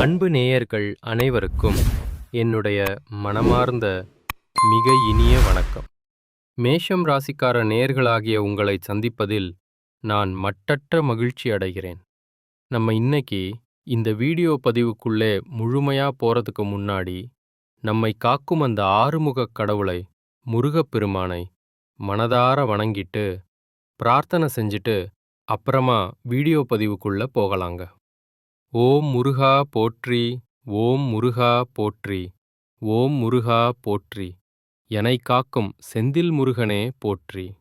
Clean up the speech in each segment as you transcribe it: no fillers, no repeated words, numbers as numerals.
அன்பு நேயர்கள் அனைவருக்கும் என்னுடைய மனமார்ந்த மிக இனிய வணக்கம். மேஷம் ராசிக்கார நேயர்களாகிய உங்களை சந்திப்பதில் நான் மட்டற்ற மகிழ்ச்சி அடைகிறேன். நம்ம இன்னைக்கு இந்த வீடியோ பதிவுக்குள்ளே முழுமையா போறதுக்கு முன்னாடி நம்மை காக்கும் அந்த ஆறுமுகக் கடவுளை, முருகப்பெருமானை மனதார வணங்கிட்டு பிரார்த்தனை செஞ்சுட்டு அப்புறமா வீடியோ பதிவுக்குள்ள போகலாங்க. ஓம் முருகா போற்றி, ஓம் முருகா போற்றி, ஓம் முருகா போற்றி, எனைக் காக்கும் செந்தில் முருகனே போற்றி.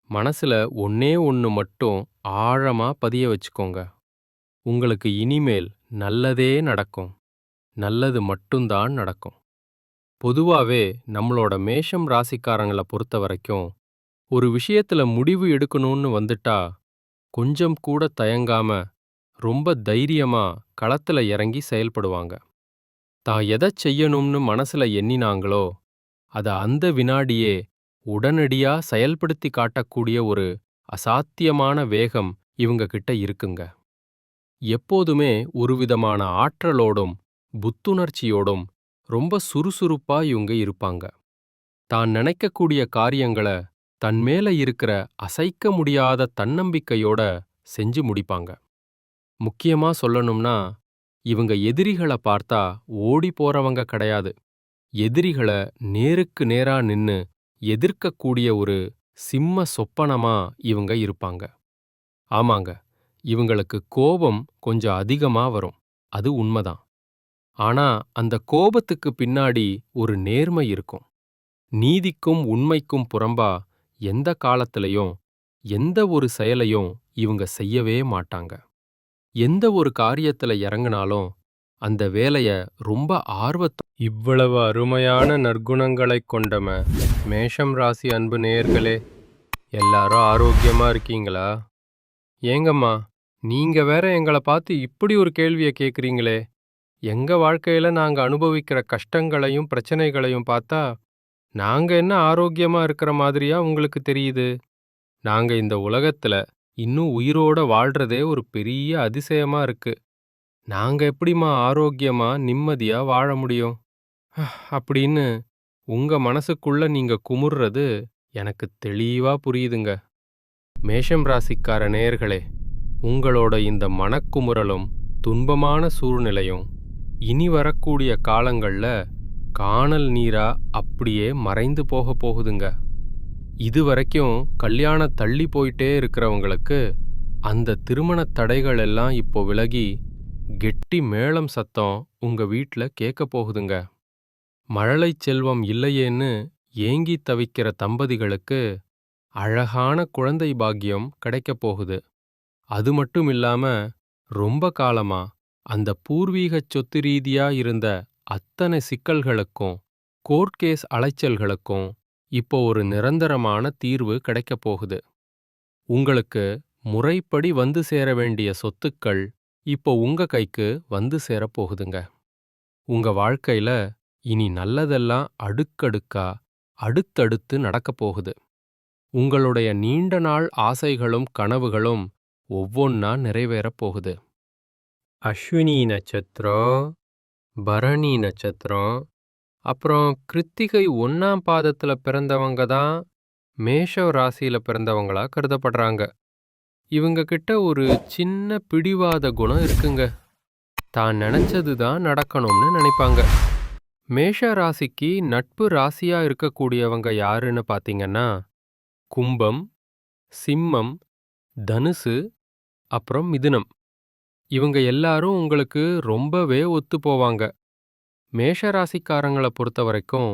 மனசுல ஒன்னே ஒன்று மட்டும் ஆழமா பதிய வச்சுக்கோங்க. உங்களுக்கு இனிமேல் நல்லதே நடக்கும். நல்லது மட்டும்தான் நடக்கும். பொதுவாவே நம்மளோட மேஷம் ராசிக்காரங்களை பொறுத்த வரைக்கும் ஒரு விஷயத்துல முடிவு எடுக்கணும்னு வந்துட்டா கொஞ்சம் கூட தயங்காம ரொம்ப தைரியமா களத்துல இறங்கி செயல்படுவாங்க. தான் எதைச் செய்யணும்னு மனசுல எண்ணினாங்களோ அதை அந்த வினாடியே உடனடியா செயல்படுத்தி காட்டக்கூடிய ஒரு அசாத்தியமான வேகம் இவங்க கிட்ட இருக்குங்க. எப்போதுமே ஒருவிதமான ஆற்றலோடும் புத்துணர்ச்சியோடும் ரொம்ப சுறுசுறுப்பா இவங்க இருப்பாங்க. தான் நினைக்கக்கூடிய காரியங்களை தன் மேல இருக்கிற அசைக்க முடியாத தன்னம்பிக்கையோட செஞ்சு முடிப்பாங்க. முக்கியமா சொல்லணும்னா இவங்க எதிரிகளை பார்த்தா ஓடி போறவங்க கிடையாது. எதிரிகளை நேருக்கு நேரா நின்னு எதிர்க்கக்கூடிய ஒரு சிம்ம சொப்பனமா இவங்க இருப்பாங்க. ஆமாங்க, இவங்களுக்கு கோபம் கொஞ்சம் அதிகமா வரும், அது உண்மைதான். ஆனா அந்த கோபத்துக்கு பின்னாடி ஒரு நேர்மை இருக்கும். நீதிக்கும் உண்மைக்கும் புறம்பா எந்த காலத்திலையும் எந்த ஒரு செயலையும் இவங்க செய்யவே மாட்டாங்க. எந்த ஒரு காரியத்துல இறங்குனாலும் அந்த வேலைய ரொம்ப இவ்வளவு அருமையான நற்குணங்களைக் கொண்டம மேஷம் ராசி அன்பு நேயர்களே, எல்லாரும் ஆரோக்கியமா இருக்கீங்களா? ஏங்கம்மா, நீங்க வேற எங்களை பார்த்து இப்படி ஒரு கேள்விய கேக்குறீங்களே. எங்க வாழ்க்கையில நாங்க அனுபவிக்கிற கஷ்டங்களையும் பிரச்சனைகளையும் பார்த்தா நாங்க என்ன ஆரோக்கியமா இருக்கிற மாதிரியா உங்களுக்கு தெரியுது? நாங்க இந்த உலகத்துல இன்னும் உயிரோட வாழ்றதே ஒரு பெரிய அதிசயமா இருக்கு. நாங்க எப்படிம்மா ஆரோக்கியமா நிம்மதியா வாழ முடியும் அப்படின்னு உங்க மனசுக்குள்ள நீங்க குமுறுறது எனக்கு தெளிவா புரியுதுங்க. மேஷம் ராசிக்கார நேயர்களே, உங்களோட இந்த மனக்குமுறலும் துன்பமான சூழ்நிலையும் இனி வரக்கூடிய காலங்கள்ல காணல் நீரா அப்படியே மறைந்து போக போகுதுங்க. இதுவரைக்கும் கல்யாணம் தள்ளி போயிட்டே இருக்கிறவங்களுக்கு அந்த திருமணத் தடைகள் எல்லாம் இப்போ விலகி கெட்டி மேளம் சத்தம் உங்க வீட்ல கேட்க போகுதுங்க. மழலைச் செல்வம் இல்லையேன்னு ஏங்கி தவிக்கிற தம்பதிகளுக்கு அழகான குழந்தை பாக்கியம் கிடைக்கப் போகுது. அது மட்டும் இல்லாம ரொம்ப காலமா அந்த பூர்வீகச் சொத்து ரீதியா இருந்த அத்தனை சிக்கல்களுக்கும் கோர்ட் கேஸ் அலைச்சல்களுக்கும் இப்போ ஒரு நிரந்தரமான தீர்வு கிடைக்கப் போகுது. உங்களுக்கு முறைப்படி வந்து சேர வேண்டிய சொத்துக்கள் இப்போ உங்க கைக்கு வந்து சேரப் போகுதுங்க. உங்க வாழ்க்கையில இனி நல்லதெல்லாம் அடுக்கடுக்கா அடுத்தடுத்து நடக்கப் போகுது. உங்களுடைய நீண்ட நாள் ஆசைகளும் கனவுகளும் ஒவ்வொன்னா நிறைவேறப் போகுது. அஸ்வினி நட்சத்திரம், பரணி நட்சத்திரம், அப்புறம் கிருத்திகை 1ஆம் பாதத்துல பிறந்தவங்க தான் மேஷ ராசியில பிறந்தவங்களா கருதப்படுறாங்க. இவங்க கிட்ட ஒரு சின்ன பிடிவாத குணம் இருக்குங்க. தான் நினைச்சது தான் நடக்கணும்னு நினைப்பாங்க. மேஷ ராசிக்கு நட்பு ராசியா இருக்கக்கூடியவங்க யாருன்னு பாத்தீங்கன்னா கும்பம், சிம்மம், தனுசு, அப்புறம் மிதுனம். இவங்க எல்லாரும் உங்களுக்கு ரொம்பவே ஒத்து போவாங்க. மேஷ ராசிக்காரங்களை பொறுத்த வரைக்கும்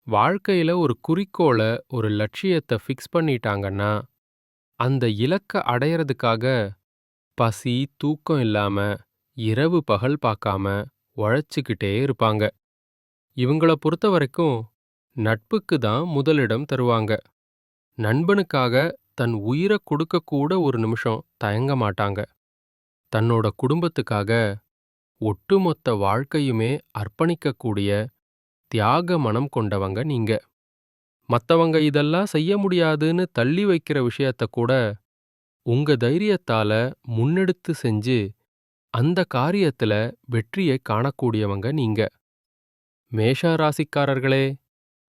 வாழ்க்கையில ஒரு குறிக்கோளை, ஒரு லட்சியத்தை ஃபிக்ஸ் பண்ணிட்டாங்கன்னா அந்த இலக்கை அடையறதுக்காக பசி தூக்கம் இல்லாம இரவு பகல் பார்க்காம உழைச்சுக்கிட்டே இருப்பாங்க. இவங்கள பொறுத்த வரைக்கும் நட்புக்கு தான் முதலிடம் தருவாங்க. நண்பனுக்காக தன் உயிரை கொடுக்க கூட ஒரு நிமிஷம் தயங்க மாட்டாங்க. தன்னோட குடும்பத்துக்காக ஒட்டுமொத்த வாழ்க்கையுமே அர்ப்பணிக்கக்கூடிய தியாக மனம் கொண்டவங்க நீங்க. மத்தவங்க இதெல்லாம் செய்ய முடியாதுன்னு தள்ளி வைக்கிற விஷயத்த கூட உங்க தைரியத்தால முன்னெடுத்து செஞ்சு அந்த காரியத்துல வெற்றியை காணக்கூடியவங்க நீங்க. மேஷ ராசிக்காரர்களே,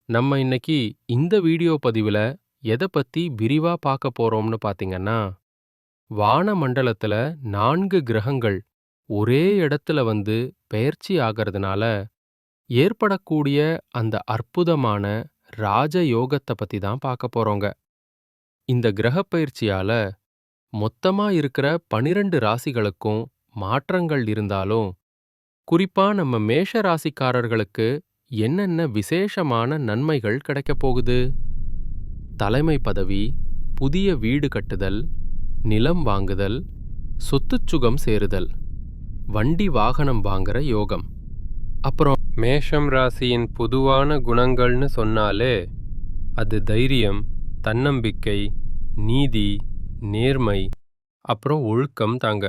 நம்ம இன்னைக்கு இந்த வீடியோ பதிவுல எதை பத்தி விரிவா பார்க்க போறோம்னு பாத்தீங்கன்னா, வான மண்டலத்துல 4 கிரகங்கள் ஒரே இடத்துல வந்து பெயர்ச்சி ஆகிறதுனால ஏற்படக்கூடிய அந்த அற்புதமான ராஜ யோகத்தை பத்தி தான் பார்க்க போறோங்க. இந்த கிரகப் பயிற்சியால மொத்தமா இருக்கிற 12 ராசிகளுக்கும் மாற்றங்கள் இருந்தாலும், குறிப்பா நம்ம மேஷ ராசிக்காரர்களுக்கு என்னென்ன விசேஷமான நன்மைகள் கிடைக்கப் போகுது? தலைமை பதவி, புதிய வீடு கட்டுதல், நிலம் வாங்குதல், சொத்துச் சுகம் சேருதல், வண்டி வாகனம் வாங்குற யோகம். அப்புறம் மேஷம் ராசியின் பொதுவான குணங்கள்னு சொன்னாலே அது தைரியம், தன்னம்பிக்கை, நீதி, நேர்மை, அப்புறம் ஒழுக்கம் தாங்க.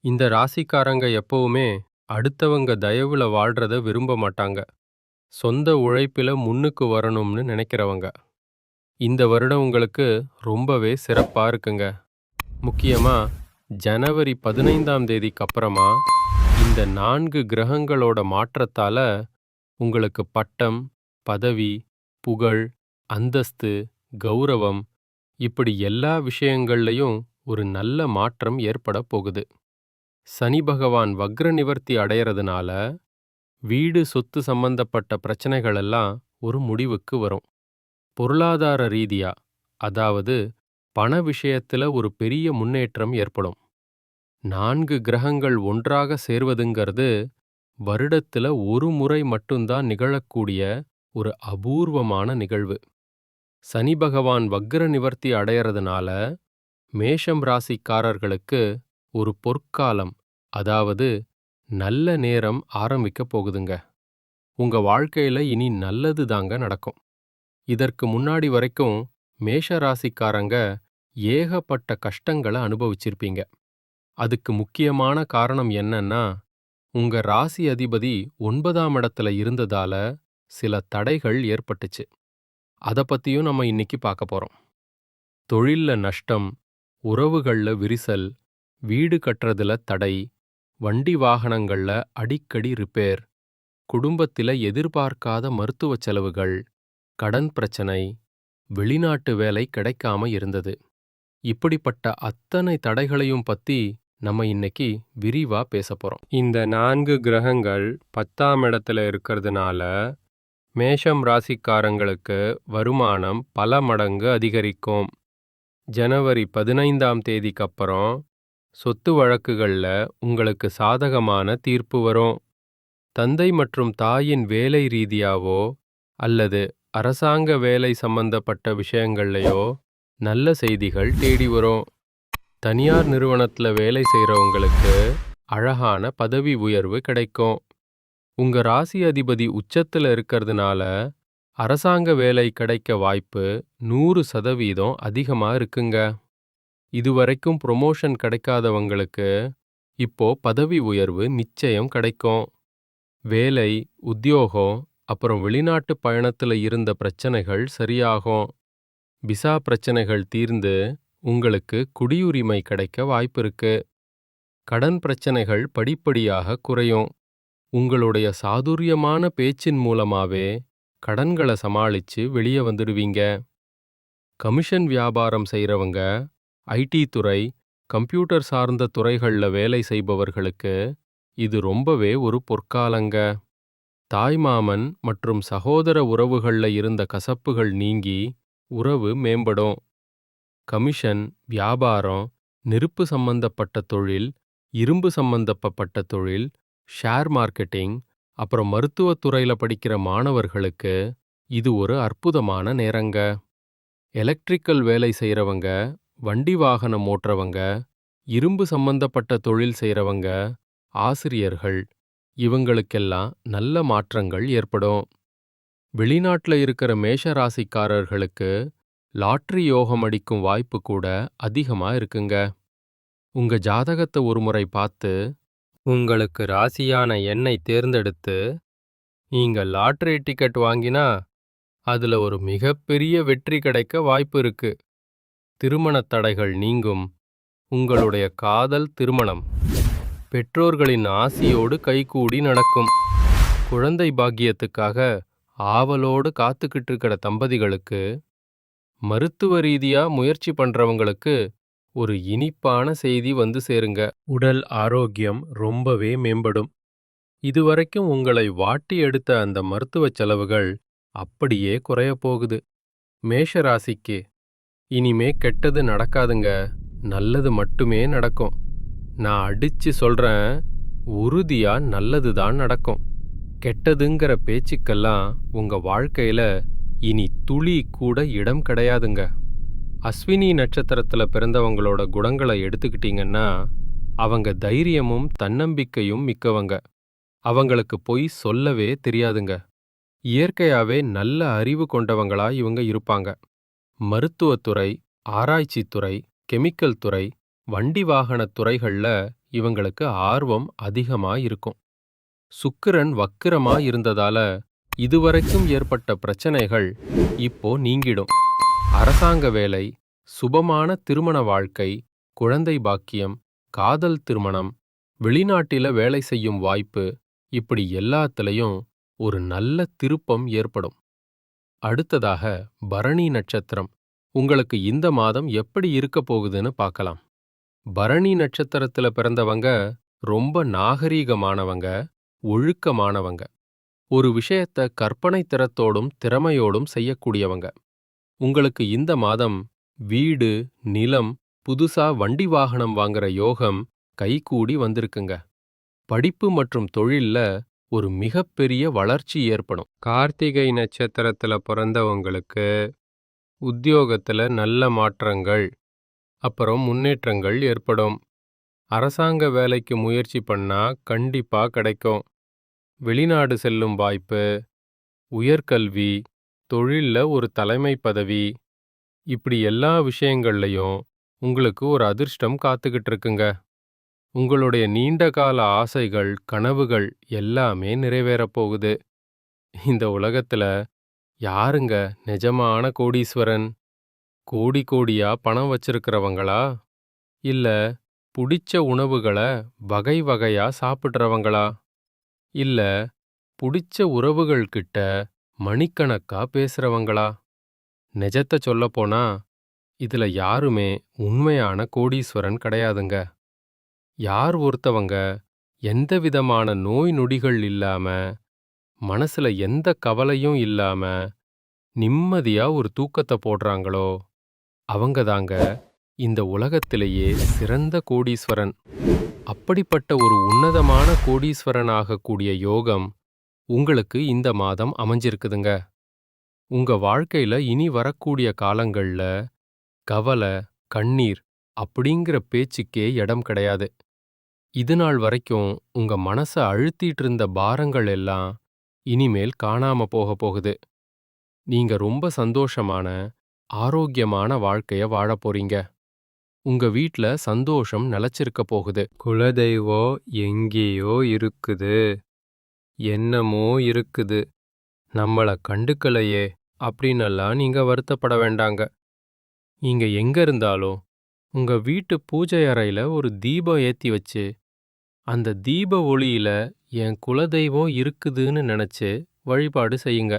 இந்த ராசிக்காரங்க எப்பவுமே அடுத்தவங்க தயவுல வாழ்றத விரும்ப மாட்டாங்க. சொந்த உழைப்பில முன்னுக்கு வரணும்னு நினைக்கிறவங்க. இந்த வருடம் உங்களுக்கு ரொம்பவே சிறப்பா இருக்குங்க. முக்கியமா ஜனவரி 15ஆம் தேதிக்கு அப்புறமா இந்த 4 கிரகங்களோட மாற்றத்தால உங்களுக்கு பட்டம், பதவி, புகழ், அந்தஸ்து, கௌரவம் இப்படி எல்லா விஷயங்கள்லையும் ஒரு நல்ல மாற்றம் ஏற்பட போகுது. சனி பகவான் வக்ர நிவர்த்தி அடையறதுனால வீடு சொத்து சம்பந்தப்பட்ட பிரச்சனைகள் எல்லாம் ஒரு முடிவுக்கு வரும். பொருளாதார ரீதியா, அதாவது பண விஷயத்துல ஒரு பெரிய முன்னேற்றம் ஏற்படும். 4 கிரகங்கள் ஒன்றாக சேர்வதுங்கிறது வருடத்துல ஒரு முறை மட்டும்தான் நிகழக்கூடிய ஒரு அபூர்வமான நிகழ்வு. சனி பகவான் வக்ர நிவர்த்தி அடையறதுனால மேஷம் ராசிக்காரர்களுக்கு ஒரு பொற்காலம், அதாவது நல்ல நேரம் ஆரம்பிக்க போகுதுங்க. உங்க வாழ்க்கையில இனி நல்லது தாங்க நடக்கும். இதற்கு முன்னாடி வரைக்கும் மேஷ ராசிக்காரங்க ஏகப்பட்ட கஷ்டங்களை அனுபவிச்சிருப்பீங்க. அதுக்கு முக்கியமான காரணம் என்னன்னா, உங்க ராசி அதிபதி 9ஆம் இடத்துல இருந்ததால சில தடைகள் ஏற்பட்டுச்சு. அத பத்தியும் நம்ம இன்னைக்கு பார்க்க போறோம். தொழில்ல நஷ்டம், உறவுகள்ல விரிசல், வீடு கட்டுறதுல தடை, வண்டி வாகனங்கள்ல அடிக்கடி ரிப்பேர், குடும்பத்தில எதிர்பார்க்காத மருத்துவ செலவுகள், கடன் பிரச்சனை, வெளிநாட்டு வேலை கிடைக்காம இருந்தது. இப்படிப்பட்ட அத்தனை தடைகளையும் பத்தி நம்ம இன்னைக்கு விரிவா பேசப் போறோம். இந்த 4 கிரகங்கள் 10ஆம் இடத்துல இருக்கிறதுனால மேஷம் ராசிக்காரங்களுக்கு வருமானம் பல மடங்கு அதிகரிக்கும். ஜனவரி 15ஆம் தேதிக்கு அப்புறம் சொத்து வழக்குகள்ல உங்களுக்கு சாதகமான தீர்ப்பு வரும். தந்தை மற்றும் தாயின் வேலை ரீதியாவோ அல்லது அரசாங்க வேலை சம்பந்தப்பட்ட விஷயங்கள்லையோ நல்ல செய்திகள் தேடி வரும். தனியார் நிறுவனத்துல வேலை செய்றவங்களுக்கு அழகான பதவி உயர்வு கிடைக்கும். உங்க ராசி அதிபதி உச்சத்துல இருக்கிறதுனால அரசாங்க வேலை கிடைக்க வாய்ப்பு 100% அதிகமா இருக்குங்க. இதுவரைக்கும் ப்ரொமோஷன் கிடைக்காதவங்களுக்கு இப்போ பதவி உயர்வு நிச்சயம் கிடைக்கும். வேலை, உத்தியோகம், அப்புறம் வெளிநாட்டு பயணத்துல இருந்த பிரச்சனைகள் சரியாகும். விசா பிரச்சனைகள் தீர்ந்து உங்களுக்கு குடியுரிமை கிடைக்க வாய்ப்பிருக்கு. கடன் பிரச்சனைகள் படிப்படியாக குறையும். உங்களுடைய சாதுரியமான பேச்சின் மூலமாவே கடன்களை சமாளிச்சு வெளியே வந்துடுவீங்க. கமிஷன் வியாபாரம் செய்றவங்க, ஐடி துறை, கம்ப்யூட்டர் சார்ந்த துறைகள்ல வேலை செய்பவர்களுக்கு இது ரொம்பவே ஒரு பொற்காலங்க. தாய்மாமன் மற்றும் சகோதர உறவுகள்ல இருந்த கசப்புகள் நீங்கி உறவு மேம்படும். கமிஷன், வியாபாரம், நெருப்பு சம்பந்தப்பட்ட தொழில், இரும்பு சம்பந்தப்பட்ட தொழில், ஷேர் மார்க்கெட்டிங், அப்புறம் மருத்துவத் துறையில படிக்கிற மாணவர்களுக்கு இது ஒரு அற்புதமான நேரங்க. எலக்ட்ரிக்கல் வேலை செய்றவங்க, வண்டி வாகனம் ஓட்டுறவங்க, இரும்பு சம்பந்தப்பட்ட தொழில் செய்றவங்க, ஆசிரியர்கள் இவங்களுக்கெல்லாம் நல்ல மாற்றங்கள் ஏற்படும். வெளிநாட்டுல இருக்கிற மேஷ ராசிக்காரர்களுக்கு லாட்டரி யோகம் அடிக்கும் வாய்ப்பு கூட அதிகமா இருக்குங்க. உங்க ஜாதகத்தை ஒருமுறை பார்த்து உங்களுக்கு ராசியான எண்ணை தேர்ந்தெடுத்து நீங்க லாட்டரி டிக்கெட் வாங்கினா அதுல ஒரு மிகப்பெரிய வெற்றி கிடைக்க வாய்ப்பு இருக்கு. திருமணத் தடைகள் நீங்கும். உங்களுடைய காதல் திருமணம் பெற்றோர்களின் ஆசியோடு கைகூடி நடக்கும். குழந்தை பாக்கியத்துக்காக ஆவலோடு காத்துக்கிட்டு இருக்கிற தம்பதிகளுக்கு, மருத்துவ ரீதியா முயற்சி பண்றவங்களுக்கு ஒரு இனிப்பான செய்தி வந்து சேருங்க. உடல் ஆரோக்கியம் ரொம்பவே மேம்படும். இதுவரைக்கும் உங்களை வாட்டி எடுத்த அந்த மருத்துவ செலவுகள் அப்படியே குறையப் போகுது. மேஷ ராசிக்கு இனிமே கெட்டது நடக்காதுங்க, நல்லது மட்டுமே நடக்கும். நான் அடிச்சு சொல்றேன், உறுதியா நல்லதுதான் நடக்கும். கெட்டதுங்கிற பேச்சுக்கெல்லாம் உங்க வாழ்க்கையில இனி துளி கூட இடம் கிடையாதுங்க. அஸ்வினி நட்சத்திரத்துல பிறந்தவங்களோட குணங்களை எடுத்துக்கிட்டீங்கன்னா, அவங்க தைரியமும் தன்னம்பிக்கையும் மிக்கவங்க. அவங்களுக்கு பொய் சொல்லவே தெரியாதுங்க. இயற்கையாவே நல்ல அறிவு கொண்டவங்களா இவங்க இருப்பாங்க. மருத்துவத்துறை, ஆராய்ச்சித்துறை, கெமிக்கல் துறை, வண்டி வாகனத் துறைகள்ல இவங்களுக்கு ஆர்வம் அதிகமா இருக்கும். சுக்கிரன் வக்கிரமா இருந்ததால இதுவரைக்கும் ஏற்பட்ட பிரச்சனைகள் இப்போ நீங்கிடும். அரசாங்க வேலை, சுபமான திருமண வாழ்க்கை, குழந்தை பாக்கியம், காதல் திருமணம், வெளிநாட்டில வேலை செய்யும் வாய்ப்பு, இப்படி எல்லாத்துலயும் ஒரு நல்ல திருப்பம் ஏற்படும். அடுத்ததாக பரணி நட்சத்திரம். உங்களுக்கு இந்த மாதம் எப்படி இருக்க போகுதுன்னு பார்க்கலாம். பரணி நட்சத்திரத்துல பிறந்தவங்க ரொம்ப நாகரீகமானவங்க, ஒழுக்கமானவங்க. ஒரு விஷயத்த கற்பனை திறத்தோடும் திறமையோடும் செய்யக்கூடியவங்க. உங்களுக்கு இந்த மாதம் வீடு, நிலம், புதுசா வண்டி வாகனம் வாங்குற யோகம் கைகூடி வந்திருக்குங்க. படிப்பு மற்றும் தொழில்ல ஒரு மிகப்பெரிய வளர்ச்சி ஏற்படும். கார்த்திகை நட்சத்திரத்துல பிறந்தவங்களுக்கு உத்தியோகத்துல நல்ல மாற்றங்கள், அப்புறம் முன்னேற்றங்கள் ஏற்படும். அரசாங்க வேலைக்கு முயற்சி பண்ணா கண்டிப்பா கிடைக்கும். வெளிநாடு செல்லும் வாய்ப்பு, உயர்கல்வி, தொழில்ல ஒரு தலைமை பதவி, இப்படி எல்லா விஷயங்கள்லையும் உங்களுக்கு ஒரு அதிர்ஷ்டம் காத்துக்கிட்டு இருக்குங்க. உங்களுடைய நீண்டகால ஆசைகள், கனவுகள் எல்லாமே நிறைவேறப் போகுது. இந்த உலகத்துல யாருங்க நிஜமான கோடீஸ்வரன்? கோடி கோடியா பணம் வச்சிருக்கிறவங்களா? இல்ல புடிச்ச உணவுகளை வகை வகையா சாப்பிடுறவங்களா? இல்ல புடிச்ச உறவுகள் கிட்ட மணிக்கணக்கா பேசுறவங்களா? நிஜத்தை சொல்லப்போனா இதுல யாருமே உண்மையான கோடீஸ்வரன் கிடையாதுங்க. யார் ஒருத்தவங்க எந்த விதமான நோய் நொடிகள் இல்லாம, மனசுல எந்த கவலையும் இல்லாம நிம்மதியா ஒரு தூக்கத்தை போடுறாங்களோ அவங்க தாங்க இந்த உலகத்திலேயே சிறந்த கோடீஸ்வரன். அப்படிப்பட்ட ஒரு உன்னதமான கோடீஸ்வரன் ஆகக்கூடிய யோகம் உங்களுக்கு இந்த மாதம் அமைஞ்சிருக்குதுங்க. உங்க வாழ்க்கையில இனி வரக்கூடிய காலங்கள்ல கவலை, கண்ணீர் அப்படிங்கிற பேச்சுக்கே இடம் கிடையாது. இதுநாள் வரைக்கும் உங்க மனச அழுத்திட்டு இருந்த பாரங்கள் எல்லாம் இனிமேல் காணாம போக போகுது. நீங்க ரொம்ப சந்தோஷமான, ஆரோக்கியமான வாழ்க்கைய வாழப் போறீங்க. உங்க வீட்ல சந்தோஷம் நிலைச்சிருக்க போகுது. குலதெய்வம் எங்கேயோ இருக்குது, என்னமோ இருக்குது, நம்மள கண்டுக்கலையே அப்படின்னெல்லாம் நீங்க வருத்தப்பட வேண்டாங்க. நீங்க எங்க இருந்தாலும் உங்க வீட்டு பூஜை அறையில ஒரு தீபம் ஏத்தி வச்சு, அந்த தீப ஒளியில என் குலதெய்வம் இருக்குதுன்னு நினைச்சு வழிபாடு செய்யுங்க.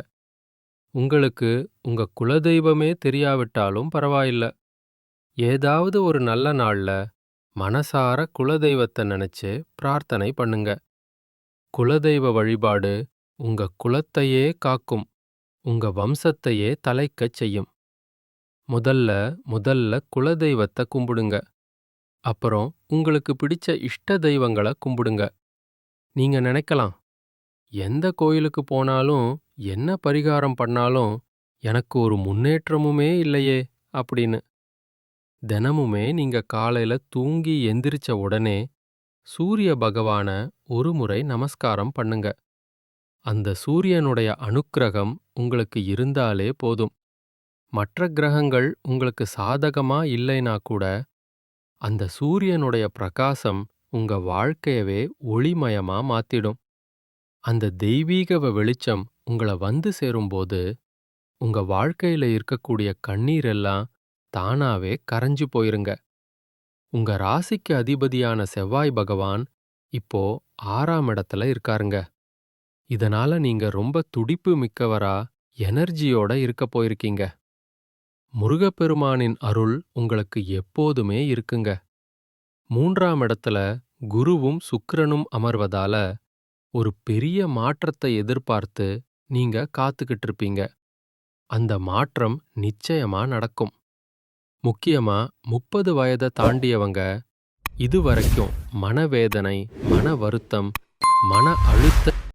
உங்களுக்கு உங்க குலதெய்வமே தெரியாவிட்டாலும் பரவாயில்ல. ஏதாவது ஒரு நல்ல நாள்ல மனசார குலதெய்வத்தை நினைச்சு பிரார்த்தனை பண்ணுங்க. குலதெய்வ வழிபாடு உங்க குலத்தையே காக்கும், உங்க வம்சத்தையே தலைக்கச் செய்யும். முதல்ல குலதெய்வத்தை கும்பிடுங்க. அப்புறம் உங்களுக்கு பிடிச்ச இஷ்ட தெய்வங்களை கும்பிடுங்க. நீங்க நினைக்கலாம், எந்த கோயிலுக்கு போனாலும் என்ன பரிகாரம் பண்ணாலும் எனக்கு ஒரு முன்னேற்றமுமே இல்லையே அப்படின்னு. தினமுமே நீங்க காலையில தூங்கி எந்திரிச்ச உடனே சூரிய பகவான ஒரு முறை நமஸ்காரம் பண்ணுங்க. அந்த சூரியனுடைய அனுக்கிரகம் உங்களுக்கு இருந்தாலே போதும். மற்ற கிரகங்கள் உங்களுக்கு சாதகமா இல்லைனா கூட அந்த சூரியனுடைய பிரகாசம் உங்க வாழ்க்கையவே ஒளிமயமா மாத்திடும். அந்த தெய்வீக வெளிச்சம் உங்களை வந்து சேரும்போது உங்க வாழ்க்கையில இருக்கக்கூடிய கண்ணீர் எல்லாம் தானாவே கரைஞ்சு போயிருங்க. உங்க ராசிக்கு அதிபதியான செவ்வாய் பகவான் இப்போ 6ஆம் இடத்துல இருக்காருங்க. இதனால நீங்க ரொம்ப துடிப்பு மிக்கவரா, எனர்ஜியோட இருக்க போயிருக்கீங்க. முருகப்பெருமானின் அருள் உங்களுக்கு எப்போதுமே இருக்குங்க. 3ஆம் இடத்துல குருவும் சுக்கிரனும் அமர்வதால ஒரு பெரிய மாற்றத்தை எதிர்பார்த்து நீங்க காத்துக்கிட்டு இருப்பீங்க. அந்த மாற்றம் நிச்சயமா நடக்கும். முக்கியமா 30 வயத தாண்டியவங்க இதுவரைக்கும் மனவேதனை, மன வருத்தம், மன அழுத்த